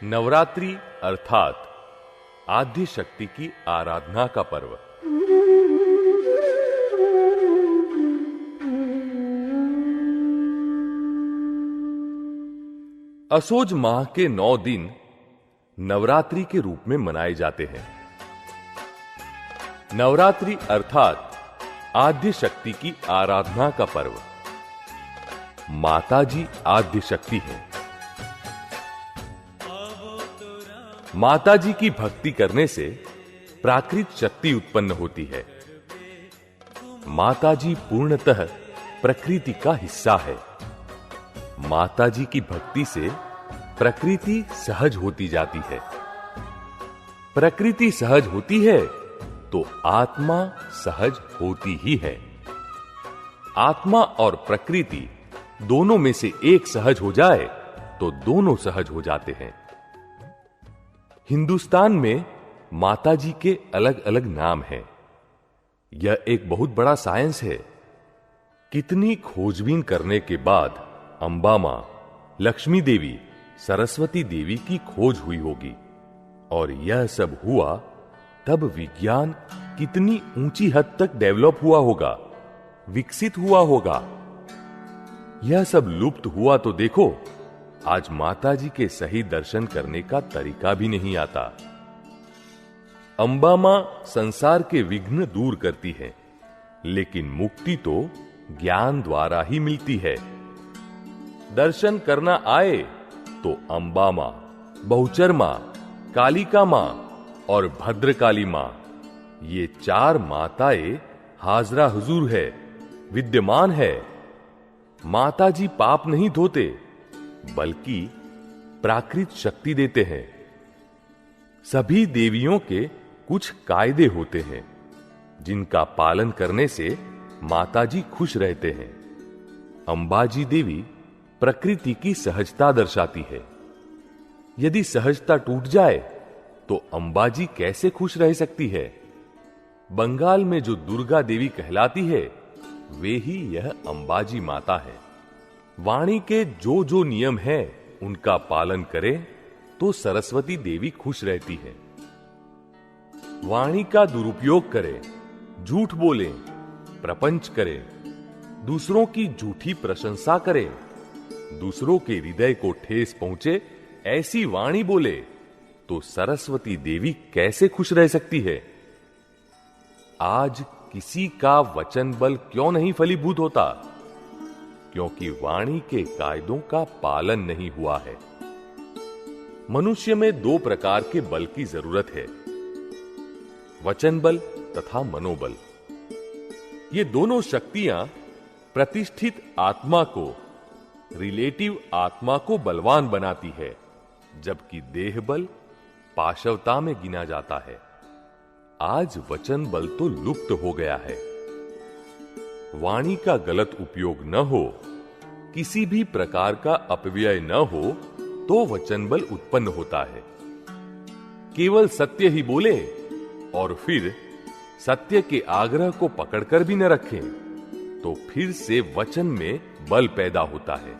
नवरात्रि अर्थात आद्य शक्ति की आराधना का पर्व। असोज माह के 9 दिन नवरात्रि के रूप में मनाए जाते हैं। नवरात्रि अर्थात आद्य शक्ति की आराधना का पर्व। माताजी आद्य शक्ति है। माताजी की भक्ति करने से प्राकृत शक्ति उत्पन्न होती है। माताजी पूर्णतः प्रकृति का हिस्सा है। माताजी की भक्ति से प्रकृति सहज होती जाती है। प्रकृति सहज होती है तो आत्मा सहज होती ही है। आत्मा और प्रकृति दोनों में से एक सहज हो जाए तो दोनों सहज हो जाते हैं। हिंदुस्तान में माताजी के अलग अलग नाम हैं। यह एक बहुत बड़ा साइंस है। कितनी खोजबीन करने के बाद अंबा मां, लक्ष्मी देवी, सरस्वती देवी की खोज हुई होगी। और यह सब हुआ तब विज्ञान कितनी ऊंची हद तक डेवलप हुआ होगा, विकसित हुआ होगा। यह सब लुप्त हुआ तो देखो, आज माताजी के सही दर्शन करने का तरीका भी नहीं आता। अंबा मां संसार के विघ्न दूर करती है, लेकिन मुक्ति तो ज्ञान द्वारा ही मिलती है। दर्शन करना आए तो अंबा मां, बहुचर मां, कालिका मां और भद्रकाली मां, ये 4 माताएं हाजरा हुजूर है, विद्यमान है। माताजी पाप नहीं धोते, बल्कि प्राकृत शक्ति देते हैं। सभी देवियों के कुछ कायदे होते हैं, जिनका पालन करने से माताजी खुश रहते हैं। अंबाजी देवी प्रकृति की सहजता दर्शाती है। यदि सहजता टूट जाए तो अंबाजी कैसे खुश रह सकती है? बंगाल में जो दुर्गा देवी कहलाती है, वे ही यह अंबाजी माता है। वाणी के जो जो नियम हैं, उनका पालन करें तो सरस्वती देवी खुश रहती है। वाणी का दुरुपयोग करें, झूठ बोलें, प्रपंच करें, दूसरों की झूठी प्रशंसा करें, दूसरों के हृदय को ठेस पहुंचे ऐसी वाणी बोले तो सरस्वती देवी कैसे खुश रह सकती है? आज किसी का वचन बल क्यों नहीं फलीभूत होता? क्योंकि वाणी के कायदों का पालन नहीं हुआ है। मनुष्य में 2 प्रकार के बल की जरूरत है, वचन बल तथा मनोबल। ये दोनों शक्तियां प्रतिष्ठित आत्मा को, रिलेटिव आत्मा को बलवान बनाती है, जबकि देह बल पाशवता में गिना जाता है। आज वचन बल तो लुप्त हो गया है। वाणी का गलत उपयोग न हो, किसी भी प्रकार का अपव्यय न हो तो वचन बल उत्पन्न होता है। केवल सत्य ही बोले और फिर सत्य के आग्रह को पकड़कर भी न रखें तो फिर से वचन में बल पैदा होता है।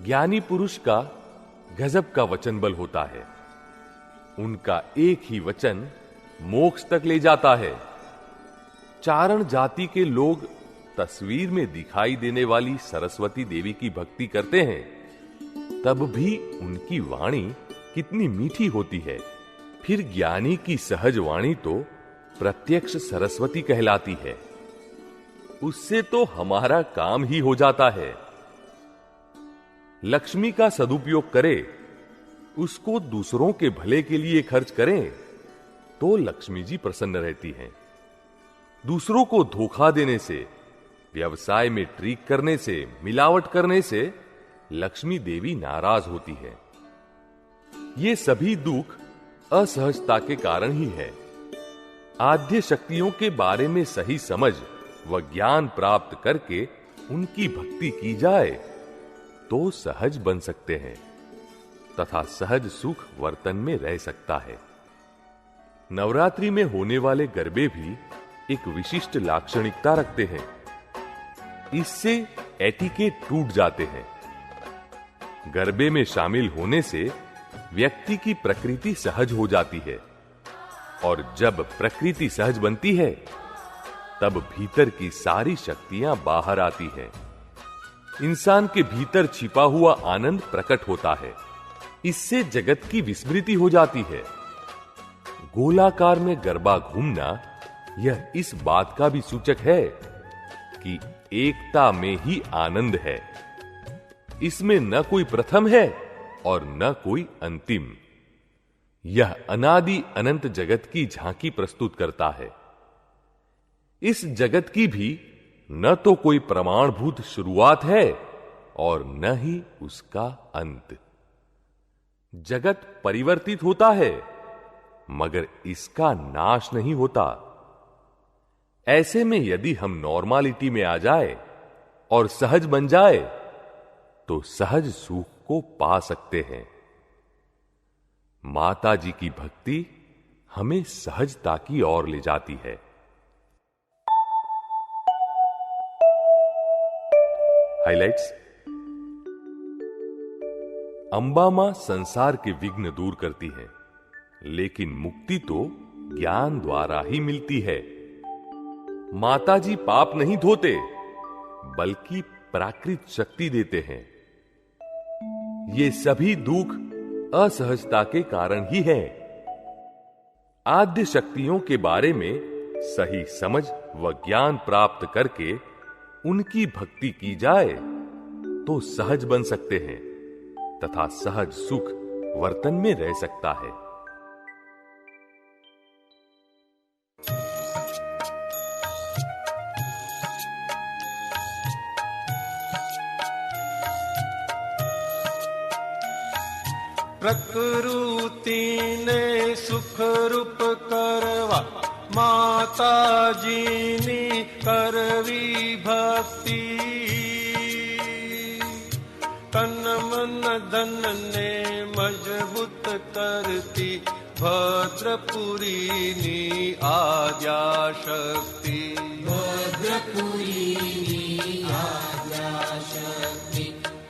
ज्ञानी पुरुष का गजब का वचन बल होता है। उनका एक ही वचन मोक्ष तक ले जाता है। चारण जाति के लोग तस्वीर में दिखाई देने वाली सरस्वती देवी की भक्ति करते हैं, तब भी उनकी वाणी कितनी मीठी होती है। फिर ज्ञानी की सहज वाणी तो प्रत्यक्ष सरस्वती कहलाती है। उससे तो हमारा काम ही हो जाता है। लक्ष्मी का सदुपयोग करें, उसको दूसरों के भले के लिए खर्च करें तो लक्ष्मी जी प्रसन्न रहती हैं। दूसरों को धोखा देने से, व्यवसाय में ट्रिक करने से, मिलावट करने से लक्ष्मी देवी नाराज होती है। ये सभी दुख असहजता के कारण ही है। आद्य शक्तियों के बारे में सही समझ व ज्ञान प्राप्त करके उनकी भक्ति की जाए तो सहज बन सकते हैं तथा सहज सुख वर्तन में रह सकता है। नवरात्रि में होने वाले गरबे भी एक विशिष्ट लाक्षणिकता रखते हैं। इससे एटिकेट टूट जाते हैं। गरबे में शामिल होने से व्यक्ति की प्रकृति सहज हो जाती है, और जब प्रकृति सहज बनती है तब भीतर की सारी शक्तियां बाहर आती हैं। इंसान के भीतर छिपा हुआ आनंद प्रकट होता है। इससे जगत की विस्मृति हो जाती है। गोलाकार में गरबा घूमना यह इस बात का भी सूचक है कि एकता में ही आनंद है। इसमें न कोई प्रथम है और न कोई अंतिम। यह अनादि अनंत जगत की झांकी प्रस्तुत करता है। इस जगत की भी न तो कोई प्रमाणभूत शुरुआत है और न ही उसका अंत। जगत परिवर्तित होता है मगर इसका नाश नहीं होता। ऐसे में यदि हम नॉर्मालिटी में आ जाए और सहज बन जाए तो सहज सुख को पा सकते हैं। माता जी की भक्ति हमें सहजता की ओर ले जाती है। हाइलाइट्स। अंबा मां संसार के विघ्न दूर करती है, लेकिन मुक्ति तो ज्ञान द्वारा ही मिलती है। माता जी पाप नहीं धोते बल्कि प्राकृत शक्ति देते हैं। ये सभी दुख असहजता के कारण ही है। आद्य शक्तियों के बारे में सही समझ व ज्ञान प्राप्त करके उनकी भक्ति की जाए तो सहज बन सकते हैं तथा सहज सुख वर्तन में रह सकता है। प्रकृति ने सुख रूप करवा, माता जीनी करवी भक्ति। तन मन धन ने मजबूत करती, भद्रपुरी नी आद्या शक्ति। भद्रपुरी नी आद्या शक्ति,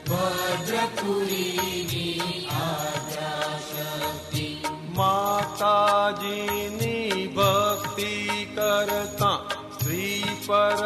भद्रपुरी नी आद्या शक्ति। माता जी नी भक्ति करता, स्त्री पर